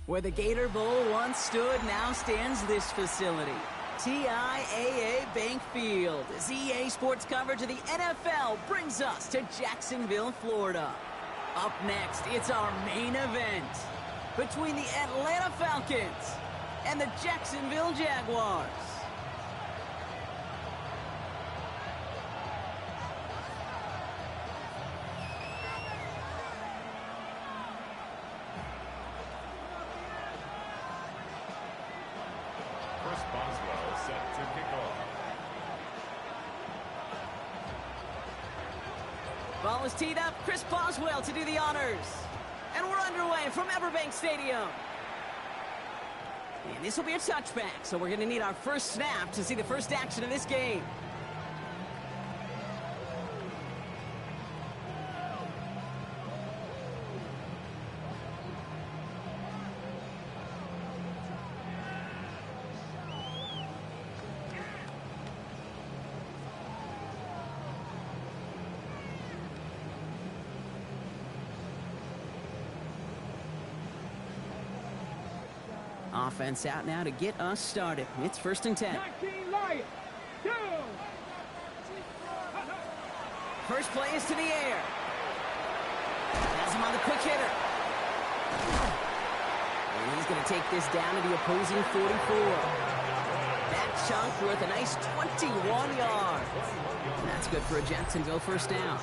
Where the Gator Bowl once stood, now stands this facility. TIAA Bank Field, as EA Sports coverage of the NFL brings us to Jacksonville, Florida. Up next, it's our main event between the Atlanta Falcons and the Jacksonville Jaguars. Ball is teed up, Chris Boswell to do the honors. And we're underway from Everbank Stadium. And this will be a touchback, so we're going to need our first snap to see the first action of this game. Offense out now to get us started. It's 1st and 10. First play is to the air. Has him on the quick hitter. And he's going to take this down to the opposing 44. That chunk worth a nice 21 yards. And that's good for a Jacksonville first down.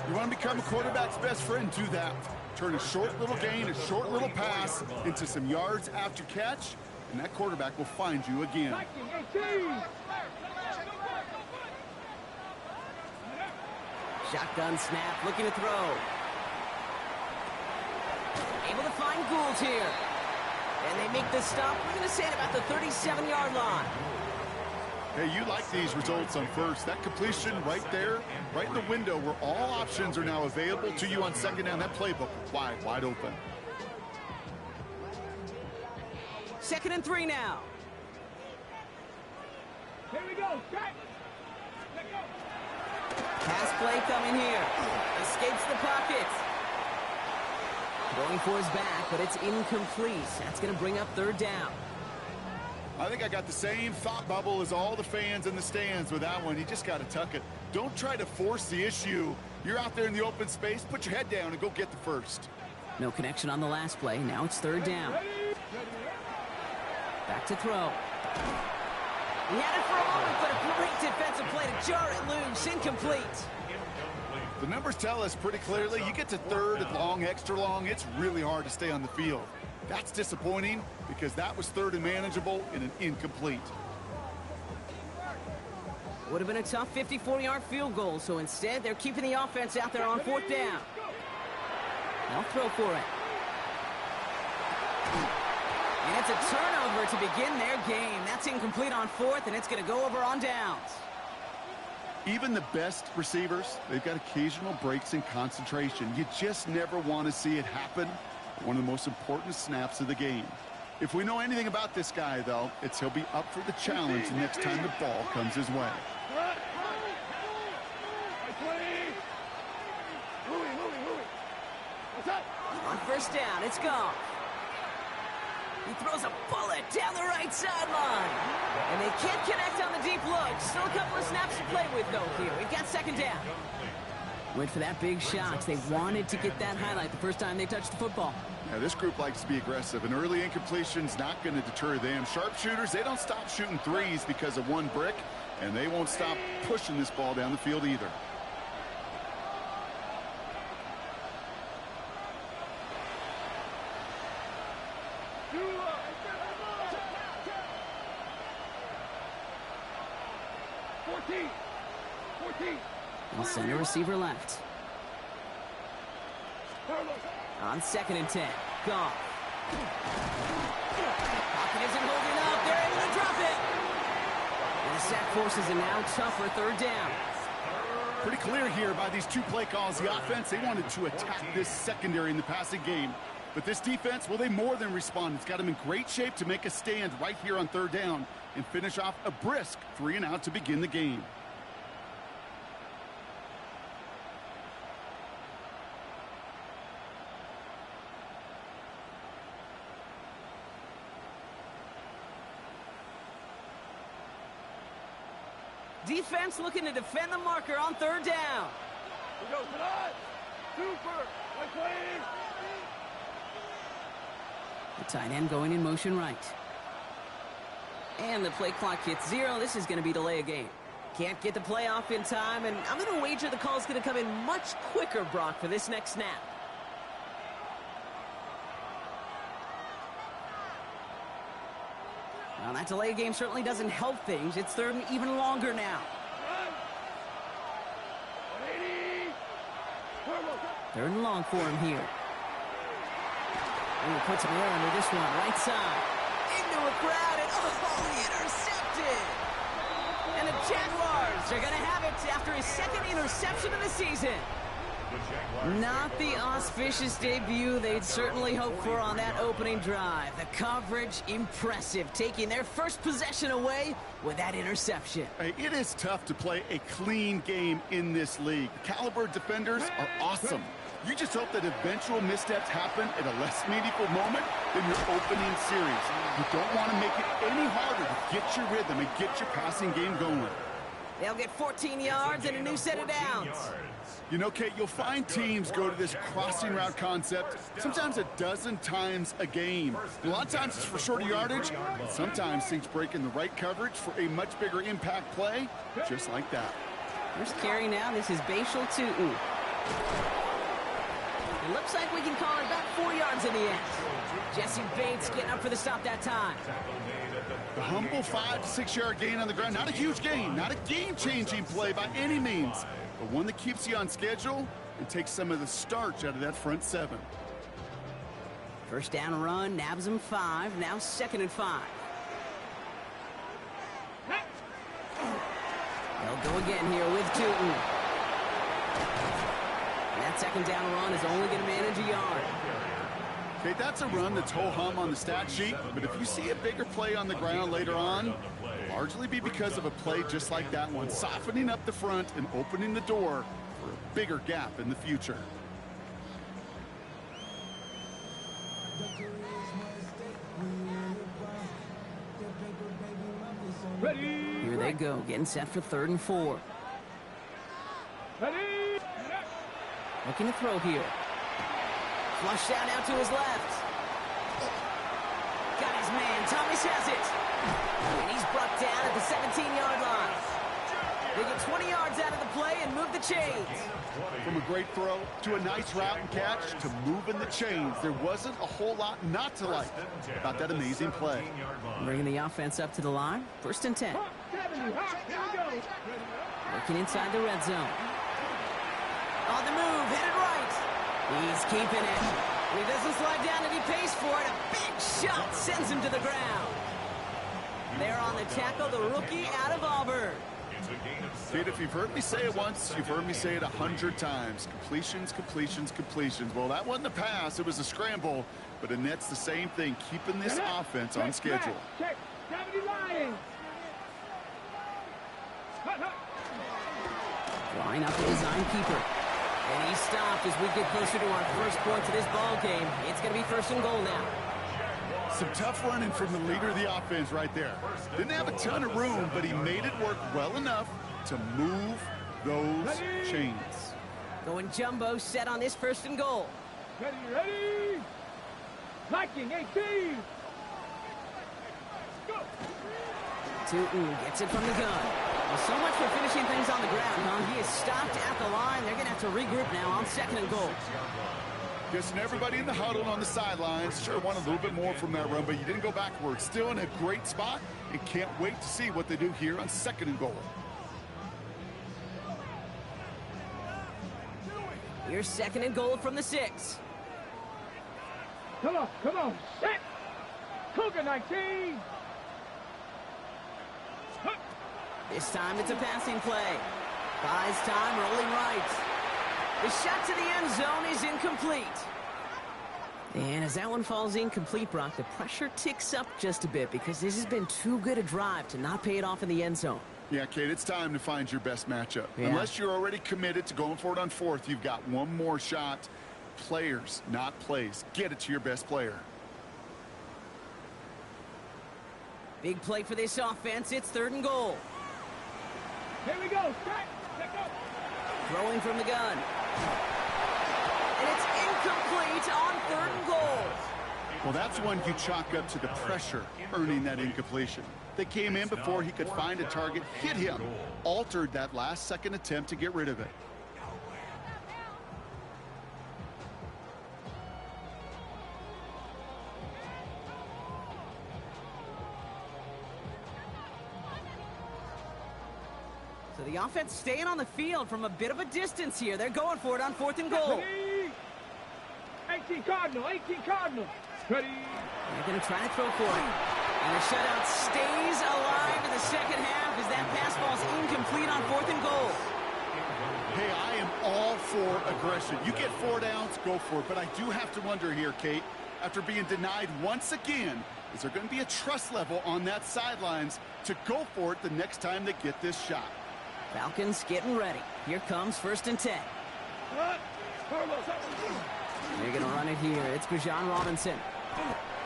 You want to become a quarterback's best friend, do that. Turn a short little gain, a short little pass into some yards after catch, and that quarterback will find you again. Shotgun snap, looking to throw. Able to find Gould here. And they make this stop, we're going to say at about the 37-yard line. Hey, you like these results on first. That completion right there, right in the window where all options are now available to you on second down. That playbook wide open. 2nd and 3 now. Here we go. Pass play coming here. Escapes the pocket. Going for his back, but it's incomplete. That's going to bring up 3rd down. I think I got the same thought bubble as all the fans in the stands with that one. You just got to tuck it. Don't try to force the issue. You're out there in the open space. Put your head down and go get the first. No connection on the last play. Now it's 3rd down. Back to throw. He had it for a moment, but a great defensive play to jar it loose. Incomplete. The numbers tell us pretty clearly, you get to 3rd and long, extra long, it's really hard to stay on the field. That's disappointing because that was 3rd and manageable and an incomplete. Would have been a tough 54-yard field goal, so instead they're keeping the offense out there on 4th down. They'll throw for it. And it's a turnover to begin their game. That's incomplete on 4th, and it's going to go over on downs. Even the best receivers, they've got occasional breaks in concentration. You just never want to see it happen. One of the most important snaps of the game. If we know anything about this guy, though, it's he'll be up for the challenge the next time the ball comes his way. On 1st down, it's gone. He throws a bullet down the right sideline. And they can't connect on the deep look. Still a couple of snaps to play with, though, here. We've got 2nd down. Went for that big shot. They wanted to get that highlight the first time they touched the football. Yeah, this group likes to be aggressive. An early incompletion's not going to deter them. Sharpshooters, they don't stop shooting threes because of one brick, and they won't stop pushing this ball down the field either. And center receiver left. On 2nd and 10. Goff. Pocket isn't holding up. They're able to drop it. And the sack forces a now tougher 3rd down. Pretty clear here by these 2 play calls. The offense, they wanted to attack this secondary in the passing game. But this defense, well, they more than respond. It's got them in great shape to make a stand right here on 3rd down and finish off a brisk 3 and out to begin the game. Defense looking to defend the marker on third down. We go tonight. Super. The tight end going in motion right. And the play clock hits 0. This is going to be delay a game. Can't get the play off in time, and I'm going to wager the call's going to come in much quicker, Brock, for this next snap. Well, that delay game certainly doesn't help things. It's third and even longer now. Third and long for him here. Ooh, puts him there under this one, right side. Into a crowd, and intercepted! And the Jaguars are going to have it after his second interception of the season. Not the auspicious debut they'd certainly hoped for on that opening drive. The coverage, impressive, taking their first possession away with that interception. Hey, it is tough to play a clean game in this league. The caliber defenders are awesome. You just hope that eventual missteps happen at a less meaningful moment than your opening series. You don't want to make it any harder to get your rhythm and get your passing game going. They'll get 14 yards and a new set of downs. You know, Kate, you'll find teams go to this crossing route concept sometimes a dozen times a game. A lot of times it's for shorter yardage, but sometimes things break in the right coverage for a much bigger impact play, just like that. First carry now, this is Bashal Tutu. It looks like we can call it about 4 yards in the end. Jesse Bates getting up for the stop that time. The humble 5 to 6 yard gain on the ground. Not a huge gain, not a game-changing play by any means, but one that keeps you on schedule and takes some of the starch out of that front 7. First down run, nabs him 5, now 2nd and 5. They'll go again here with Tutu. That second down run is only going to manage a yard. Okay, that's a run that's ho-hum on the stat sheet, but if you see a bigger play on the ground later on, it'll largely be because of a play just like that one, softening up the front and opening the door for a bigger gap in the future. Ready. Here they go, getting set for 3rd and 4. Ready. Looking to throw here. Flush down out to his left. Got his man. Thomas has it. And he's brought down at the 17-yard line. They get 20 yards out of the play and move the chains. From a great throw to a nice route and catch to moving the chains, there wasn't a whole lot not to like about that amazing play. Bringing the offense up to the line. 1st and 10. Working inside the red zone. On the move, headed right. He's keeping it. He doesn't slide down and he pays for it. A big shot sends him to the ground. There on the tackle, the rookie out of Auburn. Kid, if you've heard me say it once, you've heard me say it 100 times. Completions, completions, completions. Well, that wasn't a pass. It was a scramble. But Annette's the same thing, keeping this offense on schedule. Check. Drawing up the design keeper. And he stopped as we get closer to our first points of this ball game. It's going to be 1st and goal now. Some tough running from the leader of the offense right there. Didn't have a ton of room, but he made it work well enough to move those chains. Going jumbo set on this 1st and goal. Ready. Liking 18. Go. Tutu gets it from the gun. Well, so much for finishing things on the ground, huh? He is stopped at the line. They're going to have to regroup now on 2nd and goal. Guessing everybody in the huddle on the sidelines sure want a little bit more from that run, but you didn't go backwards. Still in a great spot and can't wait to see what they do here on 2nd and goal. Here's 2nd and goal from the 6. Come on. Set. Cougar 19. This time it's a passing play. Buys time, rolling right. The shot to the end zone is incomplete. And as that one falls incomplete, Brock, the pressure ticks up just a bit because this has been too good a drive to not pay it off in the end zone. Yeah, Kate, it's time to find your best matchup. Yeah. Unless you're already committed to going for it on 4th, you've got one more shot. Players, not plays. Get it to your best player. Big play for this offense. It's 3rd and goal. Here we go. Strike. Let go. Throwing from the gun. And it's incomplete on 3rd and goal. Well, that's one you chalk up to the pressure earning that incompletion. They came in before he could find a target, hit him, altered that last-second attempt to get rid of it. So the offense staying on the field from a bit of a distance here. They're going for it on 4th and goal. Ready. 18 Cardinal. 18 Cardinal. Ready. They're going to try to throw for it. And the shutout stays alive in the second half as that pass ball's incomplete on 4th and goal. Hey, I am all for aggression. You get 4 downs, go for it. But I do have to wonder here, Kate, after being denied once again, is there going to be a trust level on that sidelines to go for it the next time they get this shot? Falcons getting ready. Here comes 1st and 10. They're going to run it here. It's Bijan Robinson.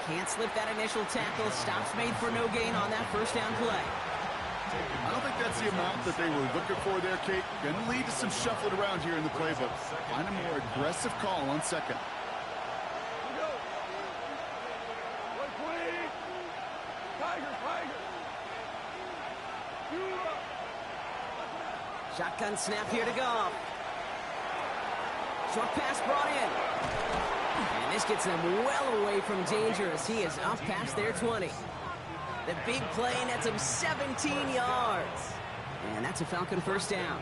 Can't slip that initial tackle. Stops made for no gain on that 1st down play. I don't think that's the amount that they were looking for there, Kate. Going to lead to some shuffling around here in the playbook. Find a more aggressive call on 2nd. Shotgun snap here to go. Short pass brought in. And this gets them well away from danger as he is up past their 20. The big play nets him 17 yards. And that's a Falcon 1st down.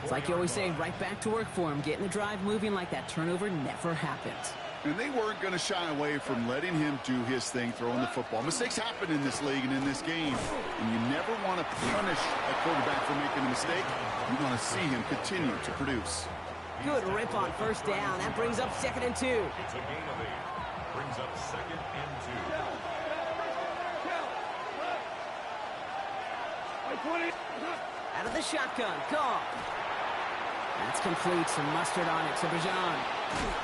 It's like you always say, right back to work for him. Getting the drive moving like that turnover never happened. And they weren't going to shy away from letting him do his thing, throwing the football. Mistakes happen in this league and in this game. And you never want to punish a quarterback for making a mistake. You want to see him continue to produce. Good rip on 1st down. That brings up 2nd and 2. It's a gain of 8. Brings up 2nd and 2. Out of the shotgun. Goff. That's complete. Some mustard on it to Bijan.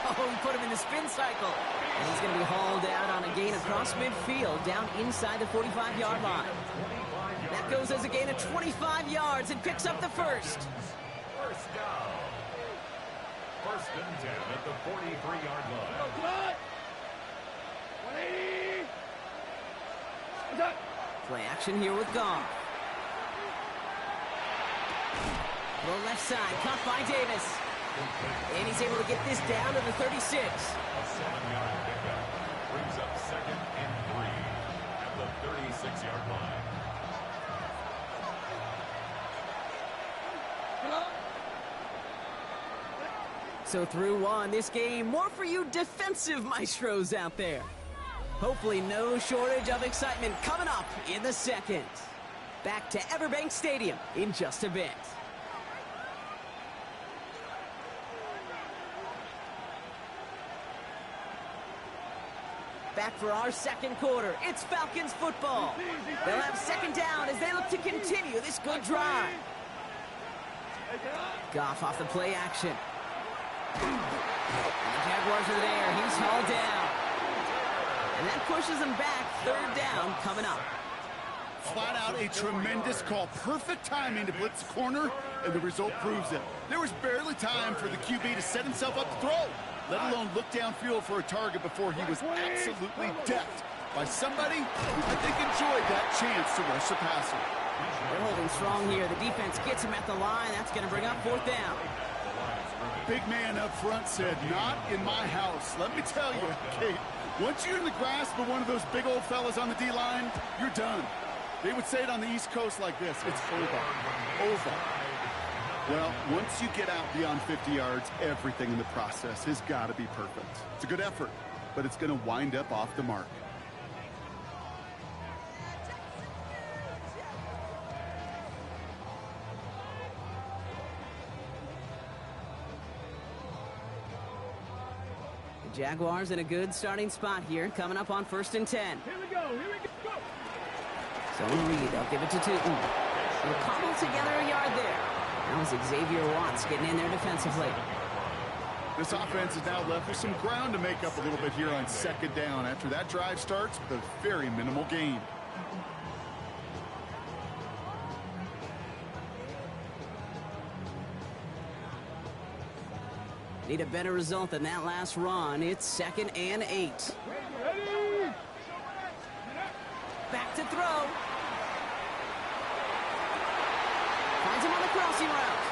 Oh, he put him in the spin cycle. And he's going to be hauled out on a gain across midfield down inside the 45-yard line. That goes as a gain of 25 yards and picks up the 1st. 1st down. 1st and 10 at the 43-yard line. Play action here with Goff. Throw left side, caught by Davis. And he's able to get this down to the 36. A 7-yard pickup. Brings up 2nd and 3 at the 36-yard line. So through one, this game, more for you defensive maestros out there. Hopefully no shortage of excitement coming up in the 2nd. Back to Everbank Stadium in just a bit. Back for our 2nd quarter. It's Falcons football. They'll have 2nd down as they look to continue this good drive. Goff off the play action. And the Jaguars are there. He's hauled down. And that pushes him back. 3rd down coming up. Flat out a tremendous call. Perfect timing to blitz the corner, and the result proves it. There was barely time for the QB to set himself up to throw, let alone look downfield for a target before he was absolutely decked by somebody who I think enjoyed that chance to rush the passer. They're holding strong here. The defense gets him at the line. That's going to bring up 4th down. Big man up front said, "Not in my house." Let me tell you, Kate, once you're in the grasp of one of those big old fellas on the D-line, you're done. They would say it on the East Coast like this: it's over. Over. Well, once you get out beyond 50 yards, everything in the process has got to be perfect. It's a good effort, but it's going to wind up off the mark. The Jaguars in a good starting spot here, coming up on 1st and 10. Here we go. Here we go. Zone read. They'll give it to Tootin. They'll cobble together a yard there. That was Xavier Watts getting in there defensively. This offense is now left with some ground to make up a little bit here on 2nd down after that drive starts with a very minimal gain. Need a better result than that last run. It's 2nd and 8. Back to throw. Finds him on the crossing route.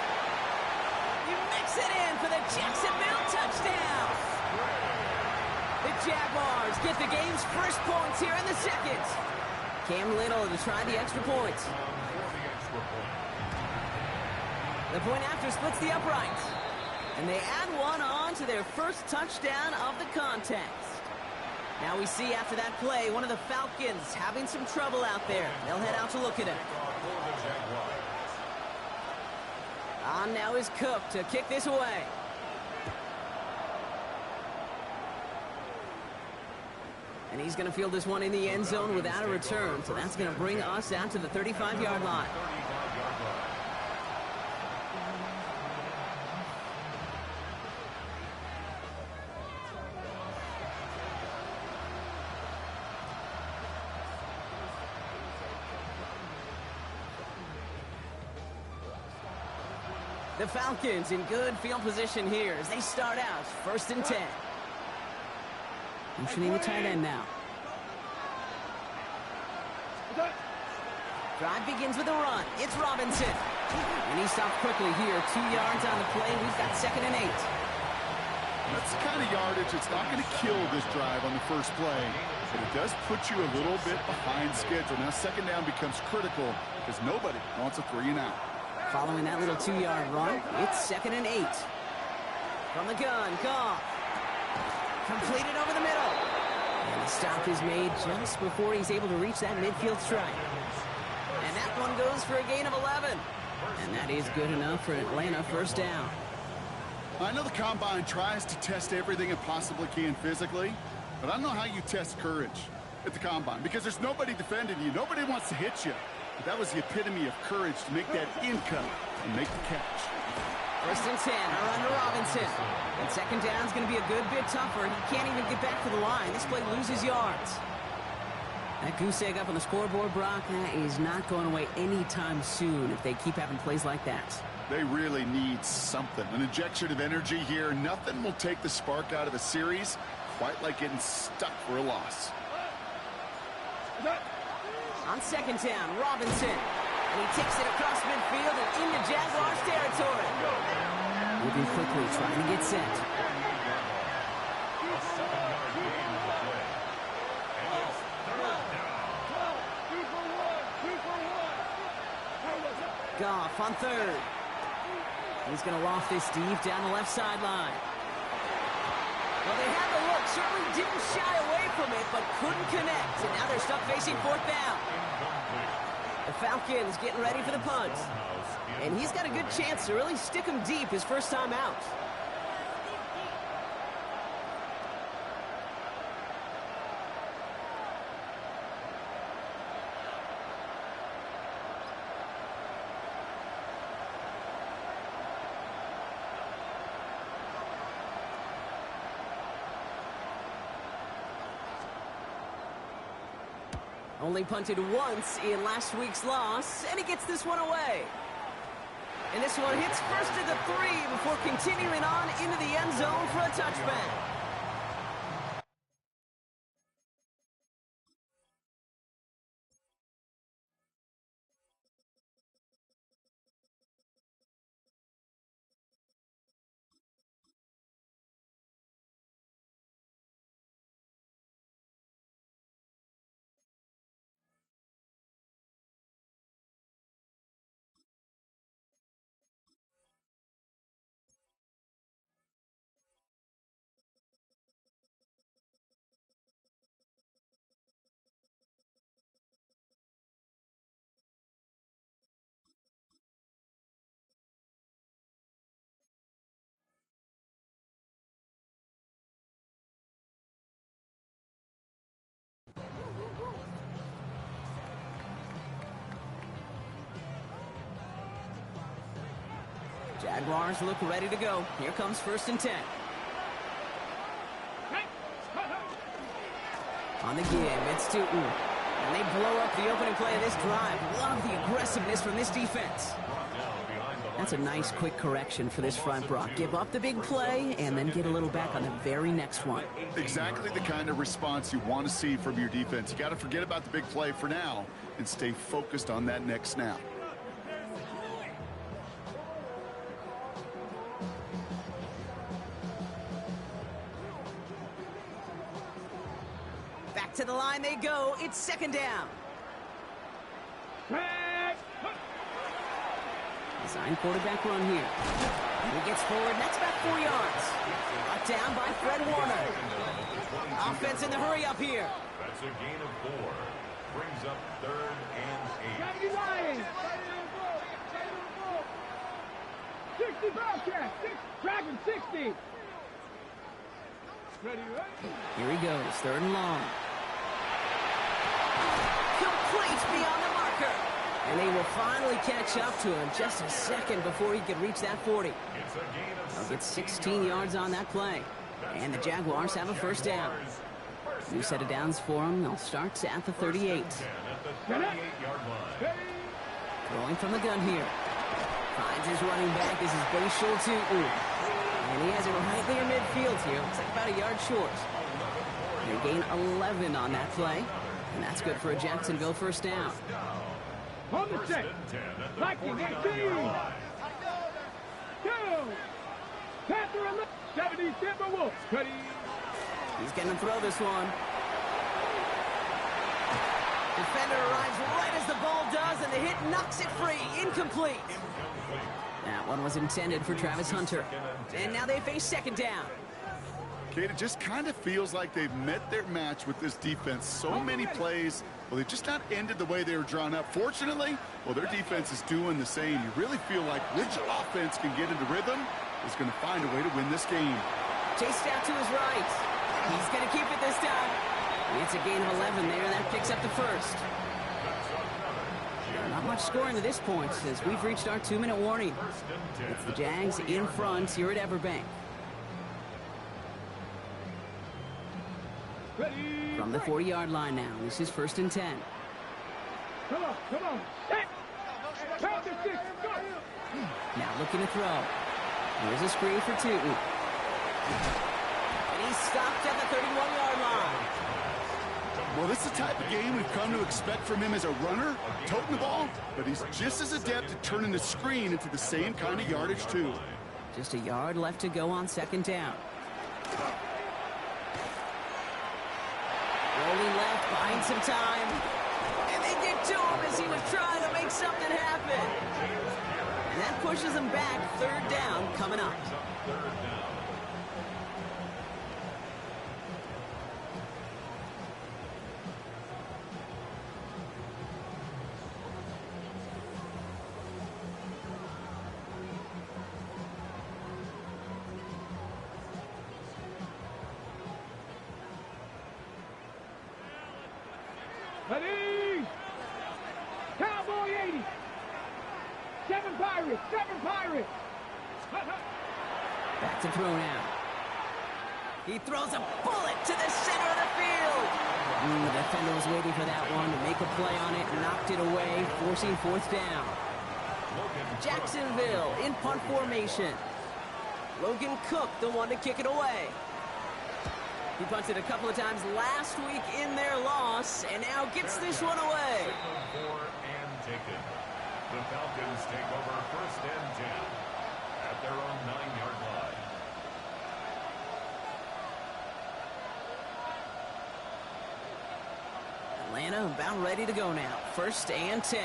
He makes it in for the Jacksonville touchdown. The Jaguars get the game's first points here in the second. Cam Little to try the extra point. The point after splits the uprights. And they add one on to their first touchdown of the contest. Now we see after that play, one of the Falcons having some trouble out there. They'll head out to look at him. On now is Cook to kick this away. And he's going to field this one in the end zone without a return. So that's going to bring us out to the 35-yard line. The Falcons in good field position here as they start out 1st and 10. Motioning the tight end now. Drive begins with a run. It's Robinson. And he stopped quickly here. 2 yards on the play. We've got 2nd and 8. That's the kind of yardage that's not going to kill this drive on the first play, but it does put you a little bit behind schedule. Now 2nd down becomes critical because nobody wants a 3 and out. Following that little 2-yard run, it's 2nd and 8. From the gun, Goff. Completed over the middle. And the stop is made just before he's able to reach that midfield strike. And that one goes for a gain of 11. And that is good enough for an Atlanta first down. I know the Combine tries to test everything it possibly can physically, but I don't know how you test courage at the Combine because there's nobody defending you. Nobody wants to hit you. But that was the epitome of courage to make that in cut and make the catch. 1st and 10, a run to Robinson. And 2nd down is going to be a good bit tougher. He can't even get back to the line. This play loses yards. That goose egg up on the scoreboard, Brock, that is not going away anytime soon if they keep having plays like that. They really need something. An injection of energy here. Nothing will take the spark out of a series quite like getting stuck for a loss. On 2nd down, Robinson. And he takes it across midfield and into Jaguars territory. Moving quickly, trying to get set. Goff on 3rd. He's going to loft this deep down the left sideline. Well, they had the look, certainly didn't shy away from it, but couldn't connect. And now they're stuck facing 4th down. The Falcons getting ready for the punt. And he's got a good chance to really stick him deep his first time out. Only punted once in last week's loss, and he gets this one away. And this one hits first at the 3 before continuing on into the end zone for a touchback. Jaguars look ready to go. Here comes 1st and 10. On the give, it's Tootin. And they blow up the opening play of this drive. Love the aggressiveness from this defense. Brought down behind the That's a nice quick correction for this front, Brock. Give up the big play and then get a little back on the very next one. Exactly the kind of response you want to see from your defense. You got to forget about the big play for now and stay focused on that next snap. Back to the line they go. It's second down. Design quarterback run here. He gets forward, and that's about 4 yards. Brought down by Fred Warner. Offense in the hurry up here. That's a gain of 4. Brings up 3rd and 8. 60 Bobcat, Dragon 60. Ready, Here he goes, 3rd and long. Complete beyond the marker. And they will finally catch up to him just a second before he could reach that 40. It's a gain of They'll get 16 yards on that play. And the Jaguars have a first down. New set of downs for them. They'll start at the 38. At the 38-yard line. Throwing from the gun here. Finds his running back. This is Bashul Tutu. And he has it right there midfield here. Looks like about a yard short. They gain 11 on that play. And that's good for a Jacksonville first down. On the set. Viking 18. 2. Panther 11. 70 Timberwolves. Ready. He's going to throw this one. Defender arrives right as the ball does, and the hit knocks it free. Incomplete. That one was intended for Travis Hunter. And now they face second down. Kate, it just kind of feels like they've met their match with this defense. So many plays, well, they've just not ended the way they were drawn up. Fortunately, well, their defense is doing the same. You really feel like which offense can get into rhythm is going to find a way to win this game. Chased out to his right. He's going to keep it this time. It's a gain of 11 there. That picks up the first. Not much scoring to this point as we've reached our 2-minute warning. It's the Jags in front here at Everbank. Ready. From the 40-yard line now. This is 1st and 10. Come on. Set. Count to 6. Go. Now looking to throw. Here's a screen for Tutu. And he's stopped at the 31-yard line. Well, this is the type of game we've come to expect from him as a runner, toting the ball, but he's just as adept at turning the screen into the same kind of yardage, too. Just a yard left to go on second down. Rolling left, buying some time. And they get to him as he was trying to make something happen. And that pushes him back. 3rd down coming up. Ready. Cowboy 80. 7 Pirates. Back to throw now. He throws a bullet to the center of the field. The defender was waiting for that one to make a play on it, knocked it away, forcing 4th down. Jacksonville in punt formation. Logan Cook, the one to kick it away. He punted a couple of times last week in their loss, and now gets this one away. And taken. The Falcons take over 1st and 10 at their own 9-yard line. Atlanta about ready to go now. 1st and 10.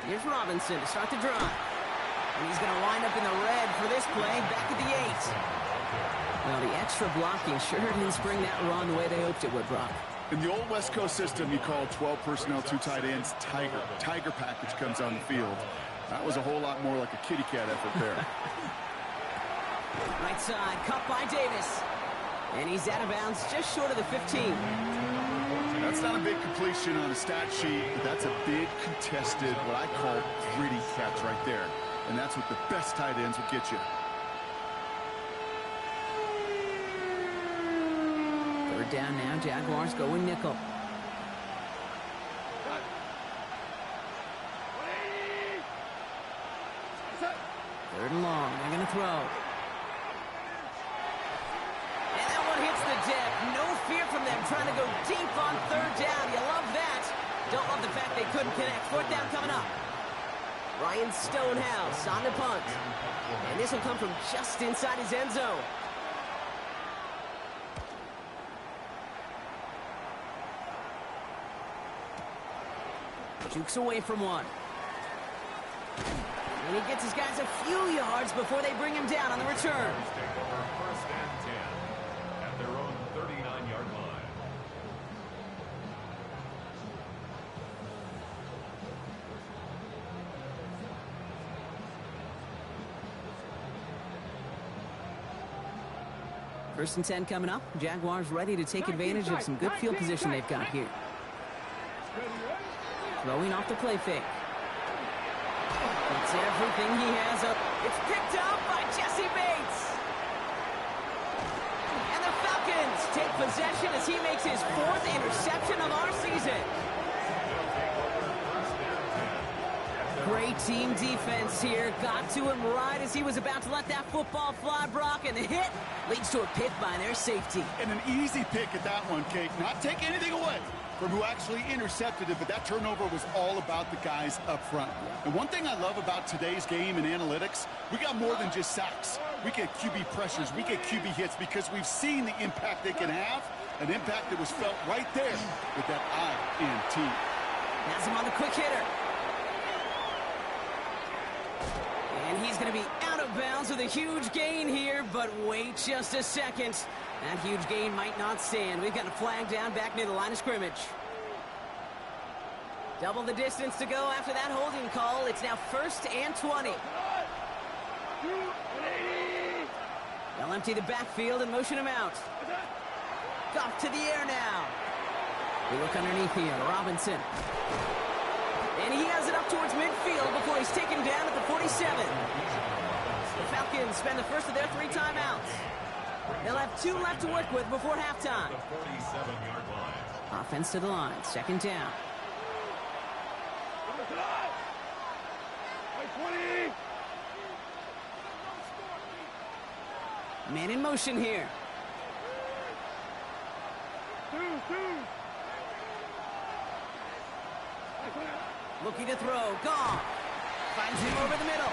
Here's Robinson to start the drive. And he's going to wind up in the red for this play, back at the 8. Well, the extra blocking sure didn't spring that run the way they hoped it would, Brock. In the old West Coast system, you call 12 personnel, 2 tight ends, Tiger. Tiger package comes on the field. That was a whole lot more like a kitty cat effort there. Right side, cut by Davis. And he's out of bounds just short of the 15. That's not a big completion on a stat sheet, but that's a big contested, what I call gritty catch right there. And that's what the best tight ends will get you. 3rd down now, Jaguars going nickel. throw. And that one hits the deck. No fear from them trying to go deep on third down. You love that. Don't love the fact they couldn't connect. Fourth down coming up. Ryan Stonehouse on the punt. And this will come from just inside his end zone. Jukes away from one. And he gets his guys a few yards before they bring him down on the return. Take over first and 10 at their own 39-yard line. First and 10 coming up. Jaguars ready to take advantage of some good field position they've got here. Throwing off the play fake. It's everything he has up. It's picked up by Jesse Bates. And the Falcons take possession as he makes his 4th interception of our season. Great team defense here. Got to him right as he was about to let that football fly, Brock, and the hit leads to a pick by their safety. And an easy pick at that one, Kate. Not take anything away from who actually intercepted it, but that turnover was all about the guys up front. And one thing I love about today's game and analytics, we got more than just sacks. We get QB pressures, we get QB hits because we've seen the impact they can have, an impact that was felt right there with that INT. Has him on the quick hitter. And he's going to be out of bounds with a huge gain here, but wait just a second. That huge gain might not stand. We've got a flag down back near the line of scrimmage. Double the distance to go after that holding call. It's now 1st and 20. They'll empty the backfield and motion him out. Off to the air now. We look underneath here. Robinson. And he has it up towards midfield before he's taken down at the 47. The Falcons spend the first of their 3 timeouts. They'll have 2 left to work with before halftime. The 47-yard line. Offense to the line. 2nd down. Man in motion here. Looking to throw. Goff finds him over the middle.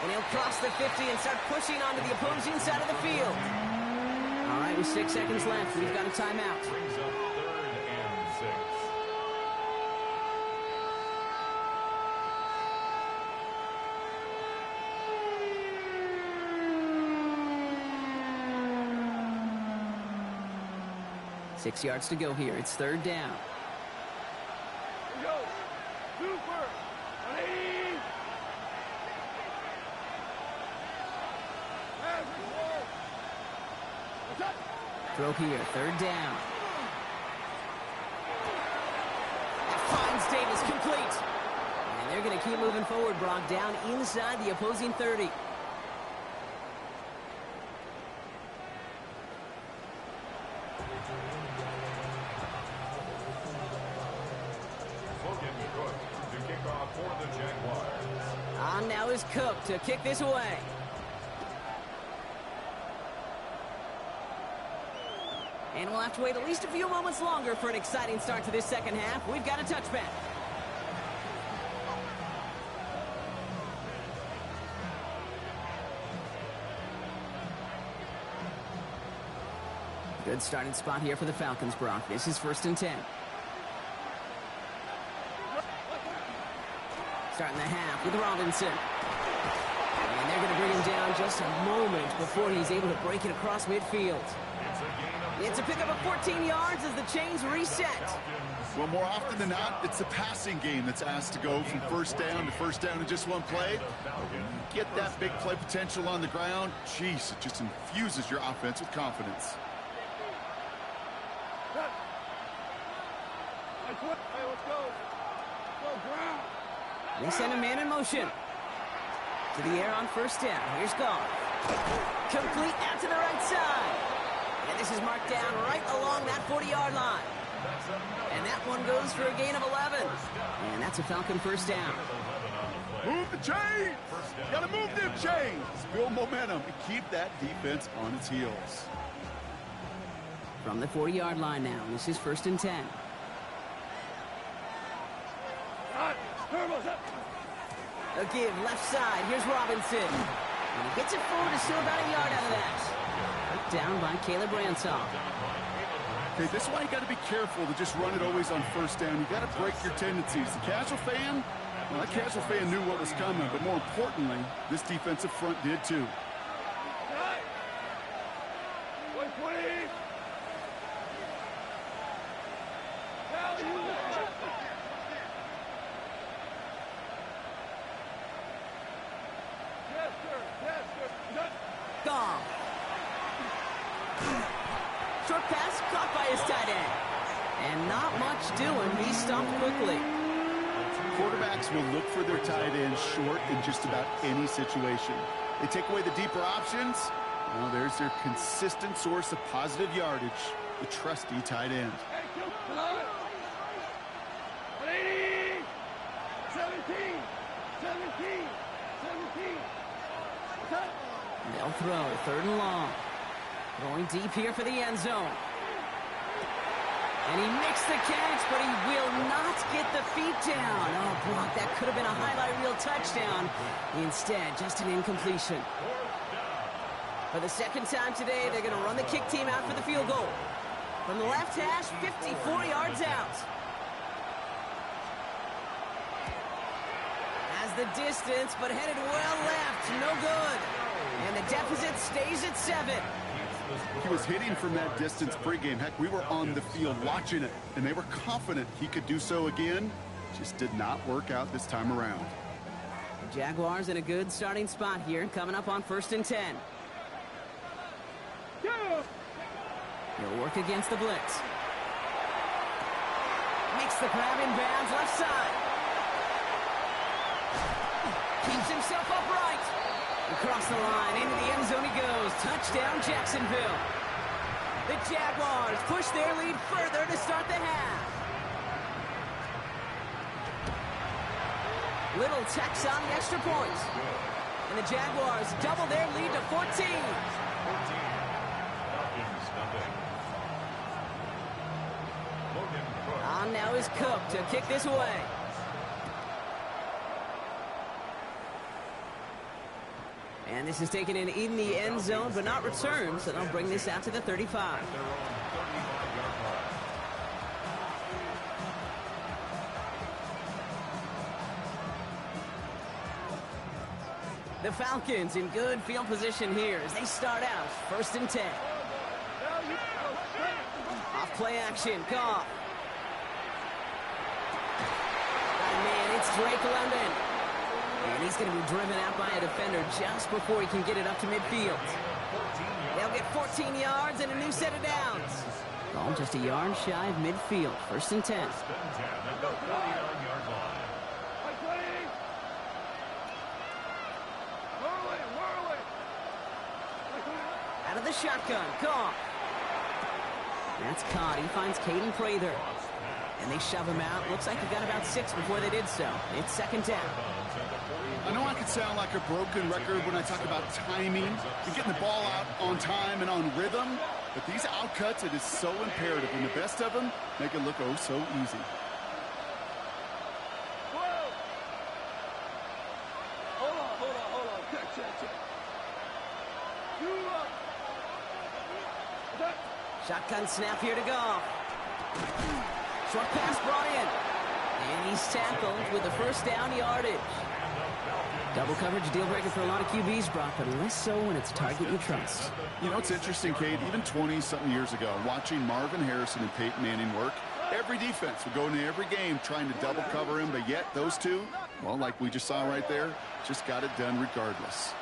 And he'll cross the 50 and start pushing onto the opposing side of the field. All right, with 6 seconds left, we've got a timeout. Brings up 3rd and 6. Six yards to go here. It's 3rd down. Throw here, 3rd down. That finds Davis complete. And they're going to keep moving forward, Brock, down inside the opposing 30. Cook to kick off for the Jaguars. On now is Cook to kick this away. And we'll have to wait at least a few moments longer for an exciting start to this second half. We've got a touchback. Good starting spot here for the Falcons, Brock. This is 1st and 10. Starting the half with Robinson. And they're going to bring him down just a moment before he's able to break it across midfield. It's a pickup of 14 yards as the chains reset. Well, more often than not, it's the passing game that's asked to go from 1st down to 1st down in just one play. Get that big play potential on the ground. Jeez, it just infuses your offense with confidence. They send a man in motion. To the air on 1st down. Here's Goff. Complete out to the right side. And this is marked down right along that 40-yard line. And that one goes for a gain of 11. And that's a Falcon 1st down. Move the chains. Got to move them chains. Build momentum and keep that defense on its heels. From the 40-yard line now, this is 1st and 10. A give left side. Here's Robinson. And he gets it forward to still about a yard out of that. Put down by Caleb Ransaw. Okay, this is why you got to be careful to just run it always on 1st down. You got to break your tendencies. The casual fan, well, that casual fan knew what was coming, but more importantly, this defensive front did too. Gone. Short pass caught by his tight end. And not much doing. He stopped quickly. Quarterbacks will look for their tight end short in just about any situation. They take away the deeper options. Well, there's their consistent source of positive yardage, the trusty tight end. 17. They'll throw 3rd and long. Going deep here for the end zone. And he makes the catch, but he will not get the feet down. Oh, Brock, that could have been a highlight reel touchdown. Instead, just an incompletion. For the 2nd time today, they're going to run the kick team out for the field goal. From the left hash, 54 yards out. Has the distance, but headed well left. No good. And the deficit stays at 7. He was hitting from that distance pregame. Heck, we were on the field watching it, and they were confident he could do so again. Just did not work out this time around. The Jaguars in a good starting spot here, coming up on 1st and 10. He'll work against the blitz. Makes the grab in bounds, left side. Keeps himself upright. Across the line, into the end zone he goes. Touchdown, Jacksonville. The Jaguars push their lead further to start the half. Little tacks on the extra point. And the Jaguars double their lead to 14. On now is Cook to kick this away. And this is taken in the end zone, but not returned, so they'll bring this out to the 35. The Falcons in good field position here as they start out 1st and 10. Off play action, Goff. Oh man, it's Drake London. And he's going to be driven out by a defender just before he can get it up to midfield. They'll get 14 yards and a new set of downs. Ball just a yard shy of midfield. 1st and 10. Out of the shotgun, Goff. That's caught. He finds Caden Prather. And they shove him out. Looks like he got about 6 before they did so. It's 2nd down. I know I could sound like a broken record when I talk about timing and getting the ball out on time and on rhythm, but these outcuts, it is so imperative, and the best of them make it look oh so easy. Hold on. Check. Shotgun snap here to Goff. Short pass brought in. And he's tackled with the 1st down yardage. Double coverage deal breaker for a lot of QBs, Brock, but less so when it's a target you trust. You know, it's interesting, Kate, even 20-something years ago, watching Marvin Harrison and Peyton Manning work, every defense would go into every game trying to double cover him, but yet those two, well, like we just saw right there, just got it done regardless.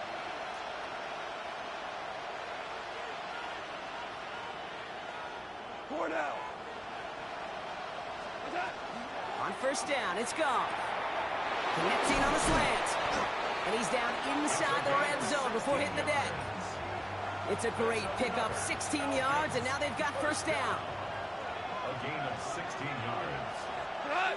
On 1st down, it's Goff. Connecting on the slant. And he's down inside the red zone before hitting the deck. It's a great pickup, 16 yards, and now they've got 1st down. A gain of 16 yards.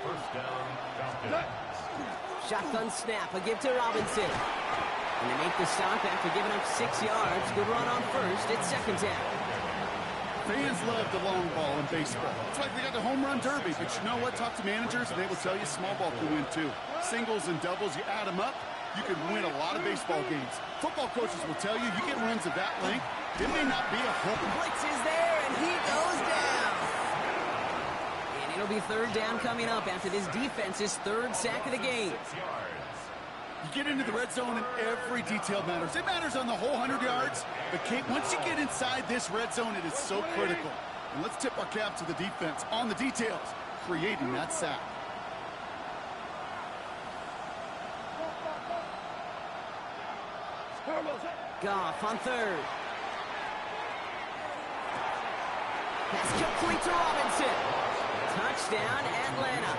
1st down, Falcons. Shotgun snap, a give to Robinson. And they make the stop after giving up 6 yards. Good run on first. It's second down. Fans love the long ball in baseball. It's like they got the home run derby. But you know what? Talk to managers, and they will tell you small ball can win too. Singles and doubles, you add them up, you can win a lot of baseball games. Football coaches will tell you, you get runs of that length, it may not be a home. Blitz is there, and he goes down. And it'll be third down coming up after this defense's third sack of the game. You get into the red zone and every detail matters. It matters on the whole 100 yards. But Kate, once you get inside this red zone, it is so critical. And let's tip our cap to the defense on the details, creating that sack. Goff on third. Pass complete to Robinson. Touchdown, Atlanta.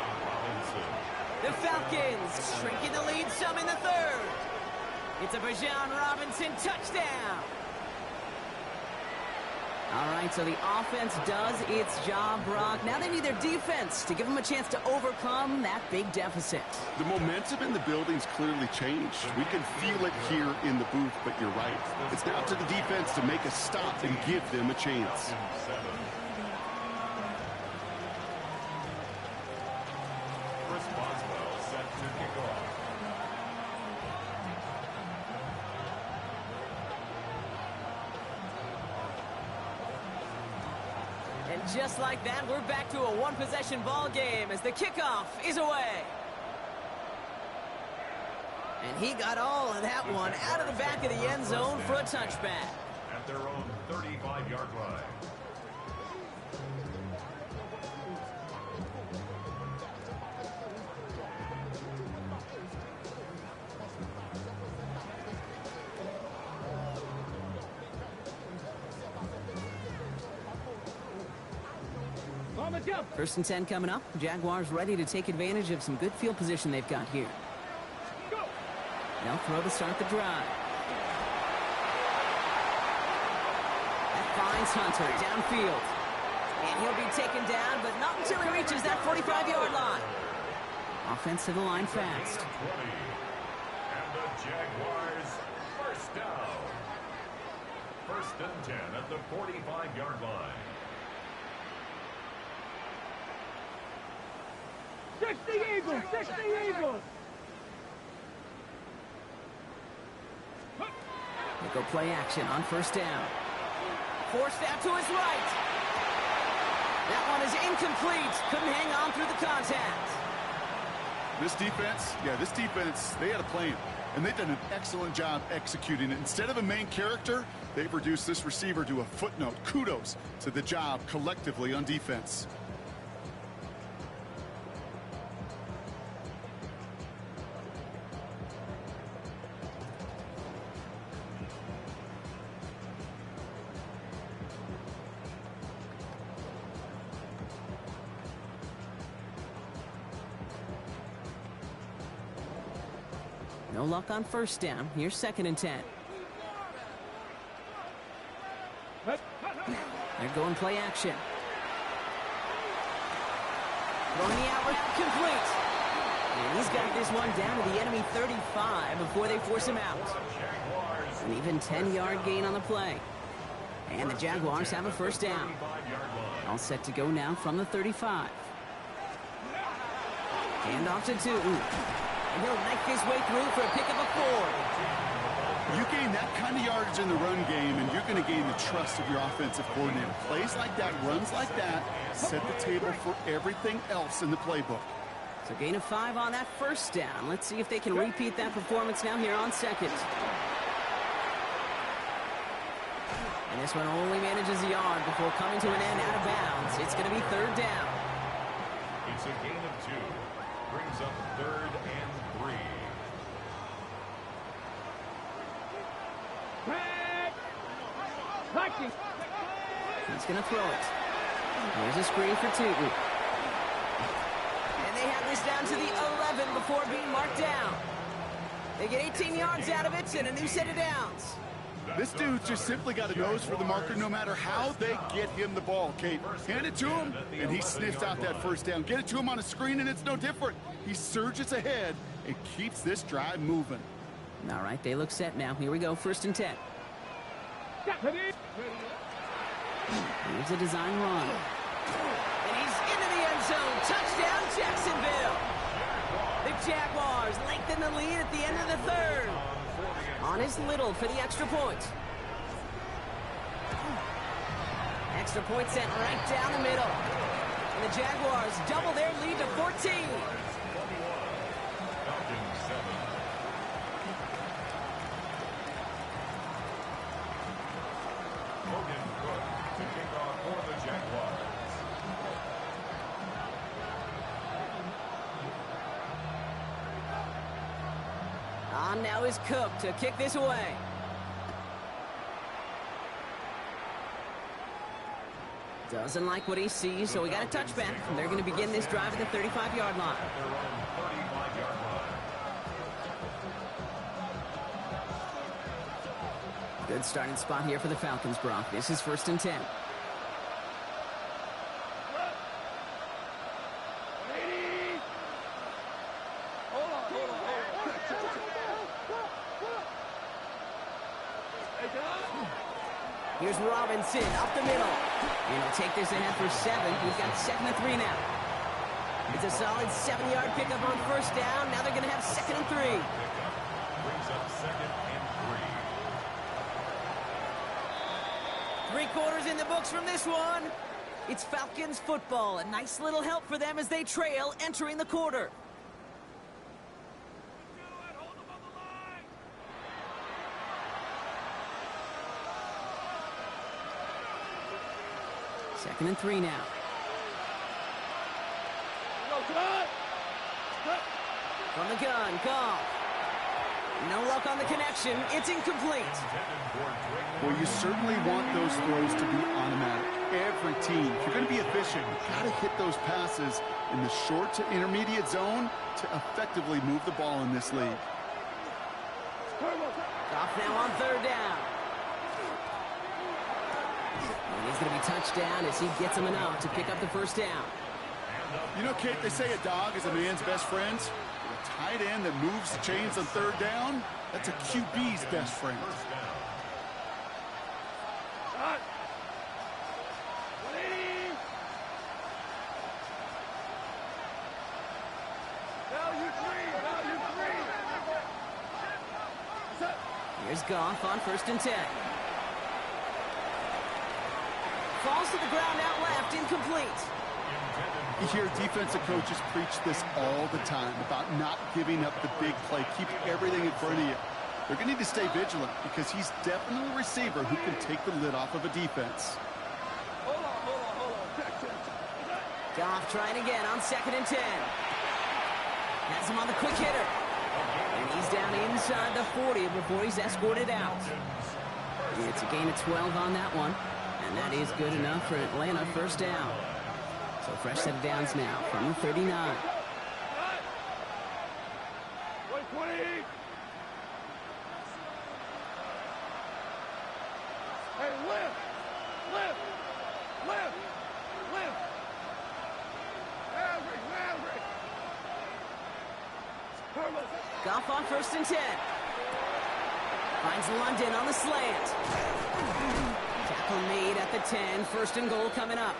The Falcons shrinking the lead some in the third. It's a Bijan Robinson touchdown. All right, so the offense does its job, Brock. Now they need their defense to give them a chance to overcome that big deficit. The momentum in the building's clearly changed. We can feel it here in the booth, but you're right. It's now to the defense to make a stop and give them a chance. And just like that, we're back to a one-possession ball game as the kickoff is away. And he got all of that one out of the back of the end zone for a touchback. At their own 35-yard line. First and 10 coming up. Jaguars ready to take advantage of some good field position they've got here. They'll throw to start the drive. That finds Hunter downfield. And he'll be taken down, but not until he reaches that 45-yard line. Offense to the line fast. And the Jaguars first down. First and 10 at the 45-yard line. 60 Eagles! 60 Eagles! They go play action on first down. Forced out to his right. That one is incomplete. Couldn't hang on through the contact. This defense, they had a plan. And they've done an excellent job executing it. Instead of a main character, they've reduced this receiver to a footnote. Kudos to the job collectively on defense. No luck on first down. Here's second and 10. They're going play action. Throwing the out route complete. And he's got this one down to the enemy 35 before they force him out. An even 10-yard gain on the play. And the Jaguars have a first down. All set to go now from the 35. Hand off to Tootin. And he'll knife his way through for a pickup of 4. You gain that kind of yardage in the run game, and you're going to gain the trust of your offensive coordinator. Plays like that, runs like that, set the table for everything else in the playbook. So gain of 5 on that first down. Let's see if they can repeat that performance now here on second. And this one only manages a yard before coming to an end out of bounds. It's going to be third down. It's a gain of 2. Brings up third and 3. He's going to throw it. Here's a screen for Tootin. And they have this down to the 11 before being marked down. They get 18 yards out of it and a new set of downs. This dude just simply got a nose for the marker no matter how they get him the ball, Kate. Hand it to him, and he sniffs out that first down. Get it to him on a screen, and it's no different. He surges ahead It keeps this drive moving. All right, they look set now. Here we go, 1st and 10. Here's a design run. And he's into the end zone. Touchdown, Jacksonville. The Jaguars lengthen the lead at the end of the 3rd. On is Little for the extra point. Extra point sent right down the middle. And the Jaguars double their lead to 14. On now is Cook to kick this away. Doesn't like what he sees, so we got a touchback. And they're going to begin this drive at the 35-yard line. Good starting spot here for the Falcons, Brock. This is 1st and 10. Here's Robinson up the middle. And he'll take this ahead for 7. We've got 2nd and 3 now. It's a solid 7-yard pickup on 1st down. Now they're going to have 2nd and 3. Brings up 2nd and 3. 3 quarters in the books from this one. It's Falcons football. A nice little help for them as they trail entering the quarter. Second and 3 now. From the gun, Goff. No luck on the connection. It's incomplete. Well, you certainly want those throws to be automatic. Every team, if you're going to be efficient, you've got to hit those passes in the short to intermediate zone to effectively move the ball in this league. Goff now on 3rd down. And he's going to be touched down as he gets him enough to pick up the 1st down. You know, Kate, they say a dog is a man's best friend. A tight end that moves the chains on 3rd down, that's a QB's best friend. Here's Goff on 1st and 10. Falls to the ground out left, incomplete. You hear defensive coaches preach this all the time about not giving up the big play, keep everything in front of you. They're going to need to stay vigilant because he's definitely a receiver who can take the lid off of a defense. Goff trying again on 2nd and 10. Has him on the quick hitter. And he's down inside the 40 before he's escorted out. It's a gain of 12 on that one. And that is good enough for Atlanta 1st down. So fresh set of downs now from the 39. Hey, lift! Goff on 1st and 10. Finds London on the slant. Tackle made at the 10. 1st and goal coming up.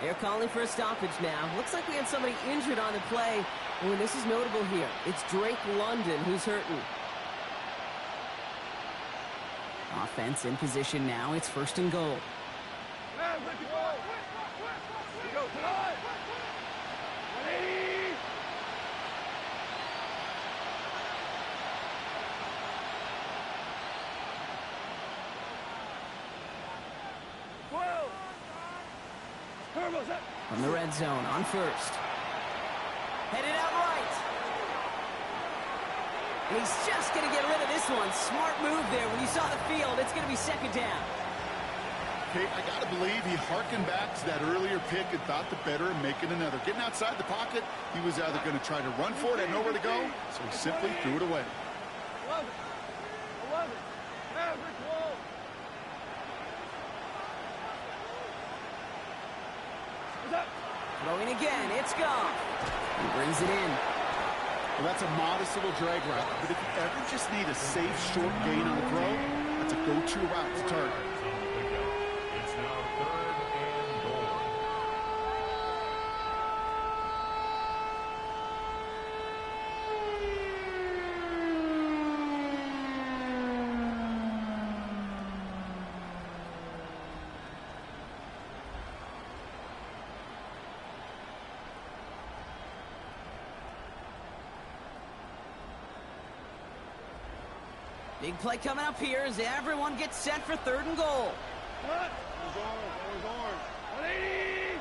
They're calling for a stoppage now. Looks like we had somebody injured on the play. Oh, and this is notable here. It's Drake London who's hurting. Offense in position now. It's 1st and goal. From the red zone on 1st. Headed out right. And he's just going to get rid of this one. Smart move there. When you saw the field, it's going to be 2nd down. Okay, I got to believe he harkened back to that earlier pick and thought the better of making another. Getting outside the pocket, he was either going to try to run for it, had nowhere to go, so he simply threw it away. 11. Average wall. Throwing again, it's Goff. He brings it in. Well, that's a modest little drag route, but if you ever just need a safe, short gain on the throw, that's a go-to route to target. It's now 3rd and goal. Big play coming up here as everyone gets set for 3rd and goal. What? Orange, orange. 180!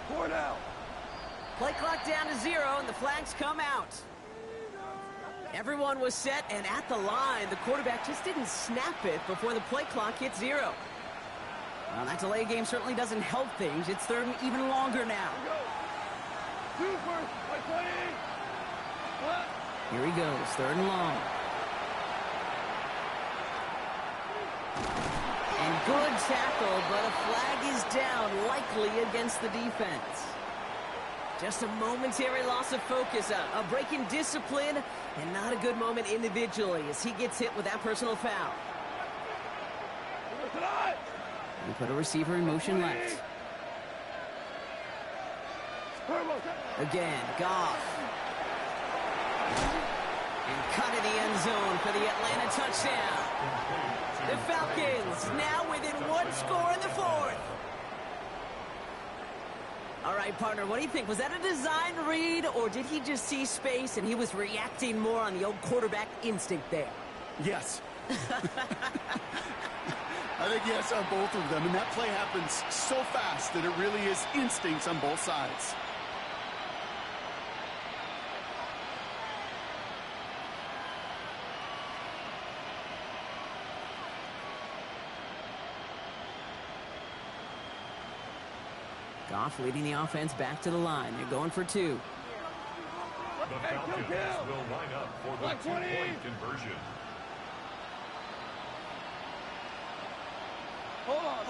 Four now. Play clock down to 0, and the flags come out. Everyone was set and at the line. The quarterback just didn't snap it before the play clock hit 0. Well, that delay game certainly doesn't help things. It's 3rd and even longer now. Two first, by 20. What? Here he goes, 3rd and long. And good tackle, but a flag is down, likely against the defense. Just a momentary loss of focus, a break in discipline, and not a good moment individually as he gets hit with that personal foul. We put a receiver in motion left. Again, Goff. And cut in the end zone for the Atlanta touchdown. The Falcons now within 1 score in the 4th. All right, partner, what do you think? Was that a design read, or did he just see space and he was reacting more on the old quarterback instinct there? Yes. I think yes on both of them, and that play happens so fast that it really is instincts on both sides. Goff leading the offense back to the line. They're going for 2. The Falcons will line up for the 2-point conversion. Hold on.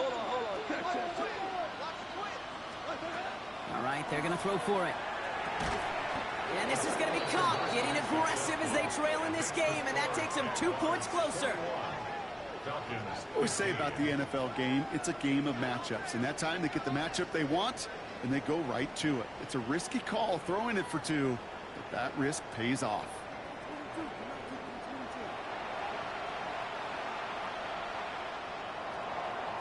Check. All right, they're going to throw for it. And this is going to be caught, getting aggressive as they trail in this game, and that takes them 2 points closer. I always say about the NFL game, it's a game of matchups. And that time they get the matchup they want, and they go right to it. It's a risky call throwing it for 2, but that risk pays off.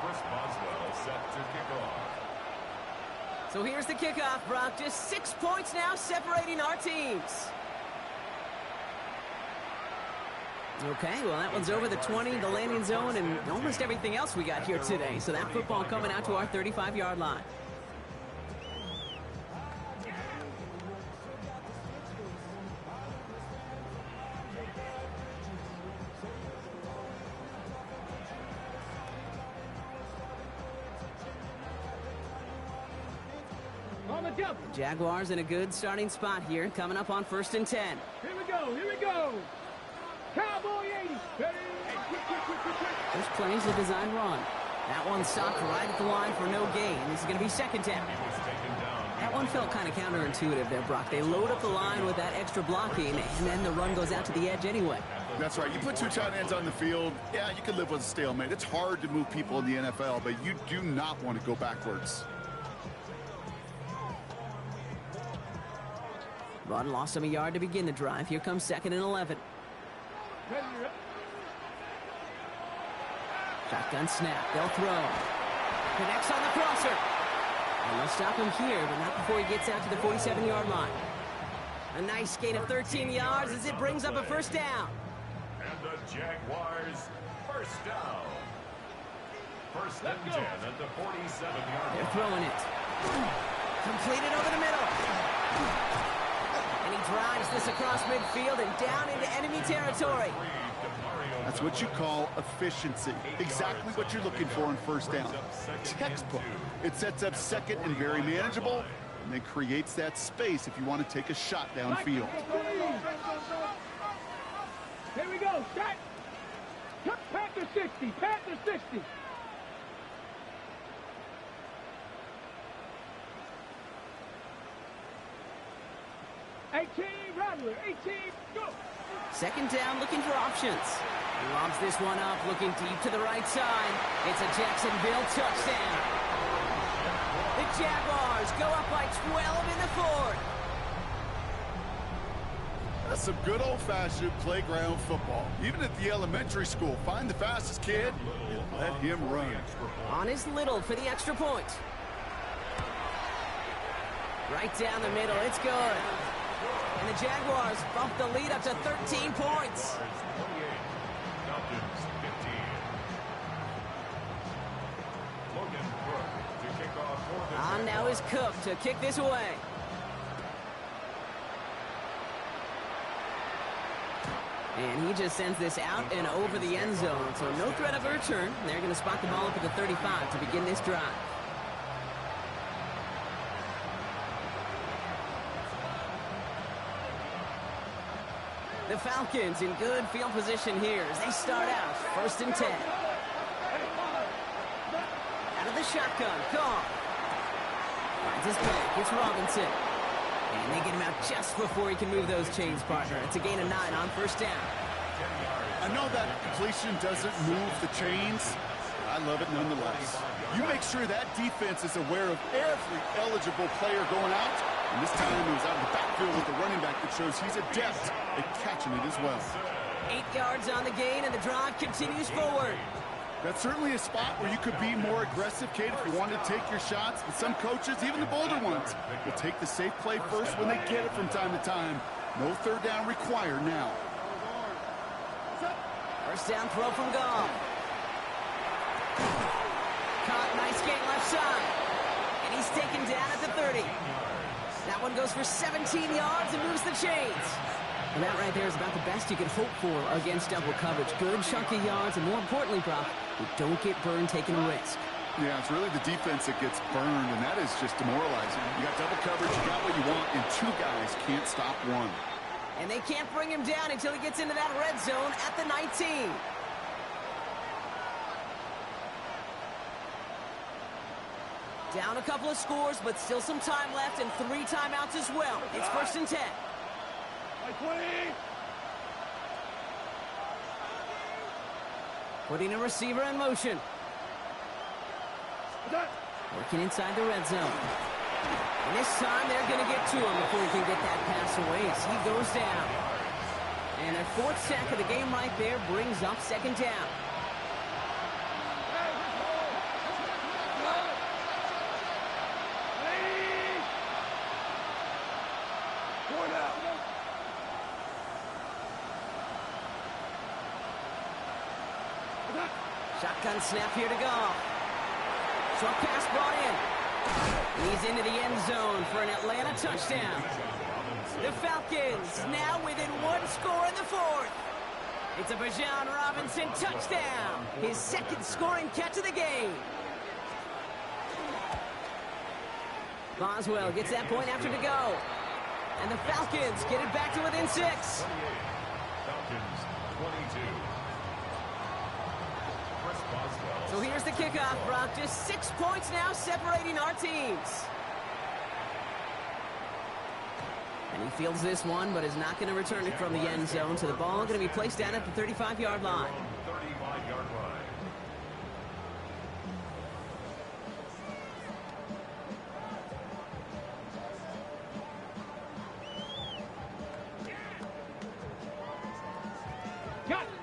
Chris Boswell set to kick off. So here's the kickoff, Brock. Just 6 points now separating our teams. Okay, well, that one's over the 20, the landing zone, and almost everything else we got here today. So that football coming out to our 35-yard line. Jaguars in a good starting spot here, coming up on 1st and 10. Here we go. Cowboy 80. Ready? This play's a design run. That one stopped right at the line for no gain. This is going to be 2nd down. That one felt kind of counterintuitive there, Brock. They load up the line with that extra blocking, and then the run goes out to the edge anyway. That's right. You put 2 tight ends on the field, yeah, you can live with a stalemate. It's hard to move people in the NFL, but you do not want to go backwards. Run lost him a yard to begin the drive. Here comes 2nd and 11. Shotgun snap. They'll throw. Connects on the crosser. And they'll stop him here, but not before he gets out to the 47-yard line. A nice gain of 13 yards as it brings up a 1st down. And the Jaguars first down. 1st and 10 at the 47-yard line. They're throwing it. Completed over the middle. And he drives this across midfield and down into enemy territory. That's what you call efficiency. Exactly what you're looking for in 1st down. Textbook. It sets up 2nd and very manageable, and then creates that space if you want to take a shot downfield. Here we go. Shot. Panther 60. Panther 60. 18, Rattler, 18, go. Second down, looking for options. Lobs this one up, looking deep to the right side. It's a Jacksonville touchdown. The Jaguars go up by 12 in the fourth. That's some good old-fashioned playground football. Even at the elementary school, find the fastest kid and let him run. On is Little for the extra point. Right down the middle, it's good. And the Jaguars bump the lead up to 13 points. On now is Cook to kick this away. And he just sends this out and over the end zone. So no threat of a return. They're going to spot the ball up at the 35 to begin this drive. The Falcons in good field position here as they start out 1st and 10. Out of the shotgun, Goff. Finds his back, it's Robinson. And they get him out just before he can move those chains, partner. It's a gain of 9 on 1st down. I know that completion doesn't move the chains. I love it nonetheless. You make sure that defense is aware of every eligible player going out. And this time he was out in the backfield with the running back that shows he's adept at catching it as well. 8 yards on the gain, and the drive continues forward. That's certainly a spot where you could be more aggressive, Kate, if you want to take your shots. But some coaches, even the bolder ones, will take the safe play first when they get it from time to time. No 3rd down required now. 1st down throw from Goff. Caught, nice gain left side. And he's taken down at the 30. That one goes for 17 yards and moves the chains. And that right there is about the best you could hope for against double coverage. Good chunky yards, and more importantly, Brock, you don't get burned taking a risk. Yeah, it's really the defense that gets burned, and that is just demoralizing. You got double coverage, you got what you want, and 2 guys can't stop one. And they can't bring him down until he gets into that red zone at the 19. Down a couple of scores, but still some time left, and 3 timeouts as well. It's 1st and 10. 20. Putting a receiver in motion. Working inside the red zone. And this time they're going to get to him before he can get that pass away as he goes down. And their 4th sack of the game right there brings up 2nd down. Shotgun snap here to go. Short pass brought in. He's into the end zone for an Atlanta touchdown. The Falcons now within 1 score in the 4th. It's a Bijan Robinson touchdown. His 2nd scoring catch of the game. Boswell gets that point after to go. And the Falcons get it back to within 6. Falcons 22. So here's the kickoff, Brock. Just 6 points now separating our teams. And he fields this one, but is not going to return it from the end zone. So the ball going to be placed down at the 35-yard line. 35-yard line.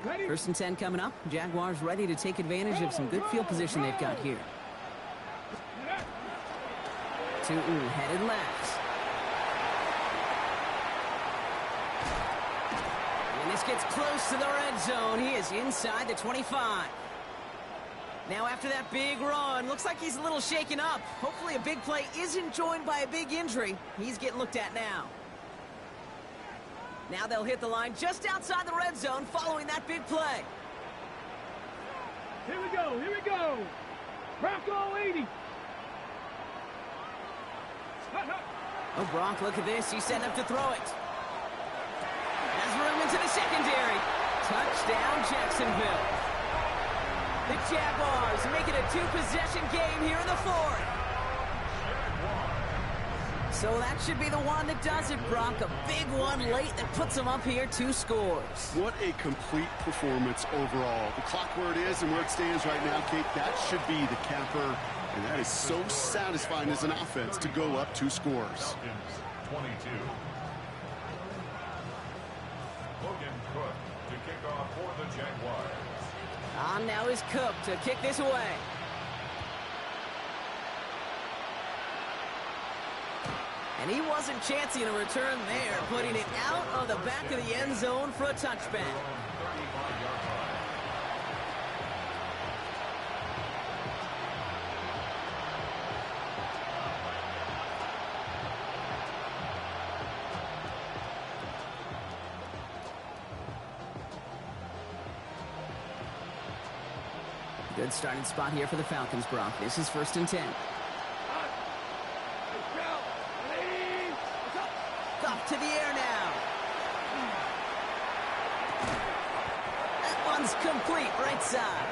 Ready? 1st and 10 coming up. Jaguars ready to take advantage of some good field position they've got here. Headed left. And this gets close to the red zone. He is inside the 25. Now after that big run, looks like he's a little shaken up. Hopefully a big play isn't joined by a big injury. He's getting looked at now. Now they'll hit the line just outside the red zone following that big play. Here we go, here we go. Bronco 80. Oh, Brock, look at this. He's setting up to throw it. Has room into the secondary. Touchdown, Jacksonville. The Jaguars make it a 2-possession game here in the 4th. So that should be the one that does it, Brock. A big one late that puts them up here 2 scores. What a complete performance overall. The clock where it is and where it stands right now, Kate, that should be the capper. And that is so satisfying as an offense to go up 2 scores. Falcons 22. Logan Cook to kick off for the Jaguars. On now is Cook to kick this away. And he wasn't chancing a return there, putting it out of the back of the end zone for a touchback. Good starting spot here for the Falcons, Brock. This is 1st and 10. Off to the air now. That one's complete, right side.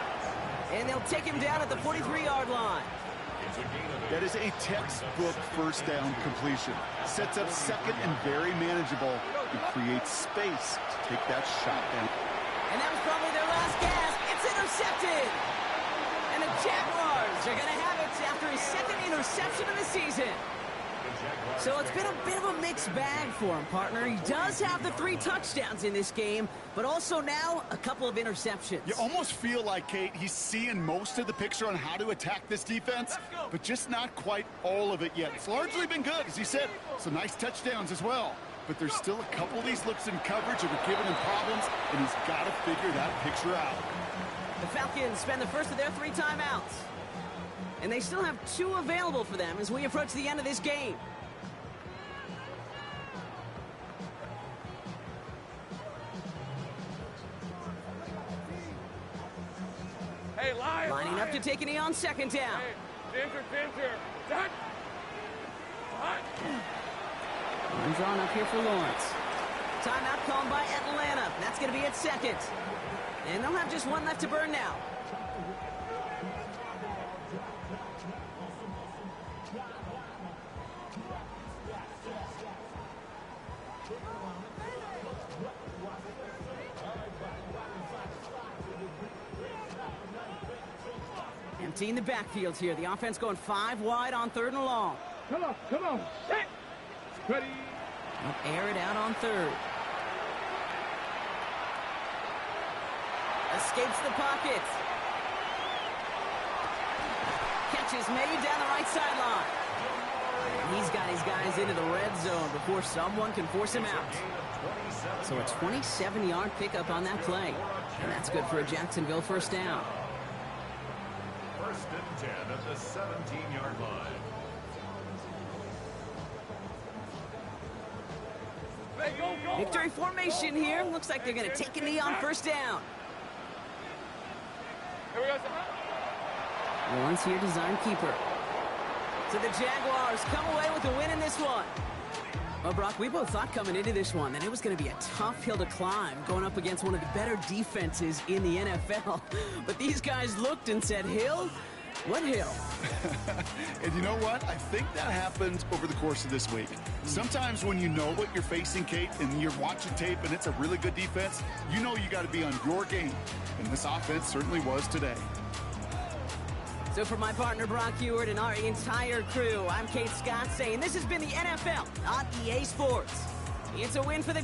And they'll take him down at the 43-yard line. That is a textbook first down completion. Sets up second and very manageable. It creates space to take that shot down. And that was probably their last gasp. It's intercepted. And the Jaguars are going to have it after his 2nd interception of the season. So it's been a bit of a mixed bag for him, partner. He does have the 3 touchdowns in this game, but also now a couple of interceptions. You almost feel like, Kate, he's seeing most of the picture on how to attack this defense, but just not quite all of it yet. It's largely been good, as you said. Some nice touchdowns as well. But there's still a couple of these looks in coverage that are giving him problems, and he's got to figure that picture out. The Falcons spend the first of their 3 timeouts. And they still have 2 available for them as we approach the end of this game. Hey, Lining up to take a knee on 2nd down. Center. Done. One drawn up here for Lawrence. Timeout called by Atlanta. That's going to be at 2nd. And they'll have just 1 left to burn now. Emptying the backfield here. The offense going 5 wide on 3rd and long. Come on. Set. Ready. They'll air it out on 3rd. Escapes the pocket. Catch is made down the right sideline. And he's got his guys into the red zone before someone can force him out. So a 27-yard pickup on that play. And that's good for a Jacksonville first down. 1st and 10 at the 17-yard line. Go. Victory formation here. Looks like they're going to take a knee on 1st down. Here we go. Lawrence here, design keeper. So the Jaguars come away with a win in this one. Well, Brock, we both thought coming into this one that it was going to be a tough hill to climb going up against one of the better defenses in the NFL. But these guys looked and said, hill? What hill? And you know what? I think that happens over the course of this week. Sometimes when you know what you're facing, Kate, and you're watching tape and it's a really good defense, you know you got to be on your game. And this offense certainly was today. So for my partner, Brock Ewart, and our entire crew, I'm Kate Scott saying this has been the NFL on EA Sports. It's a win for the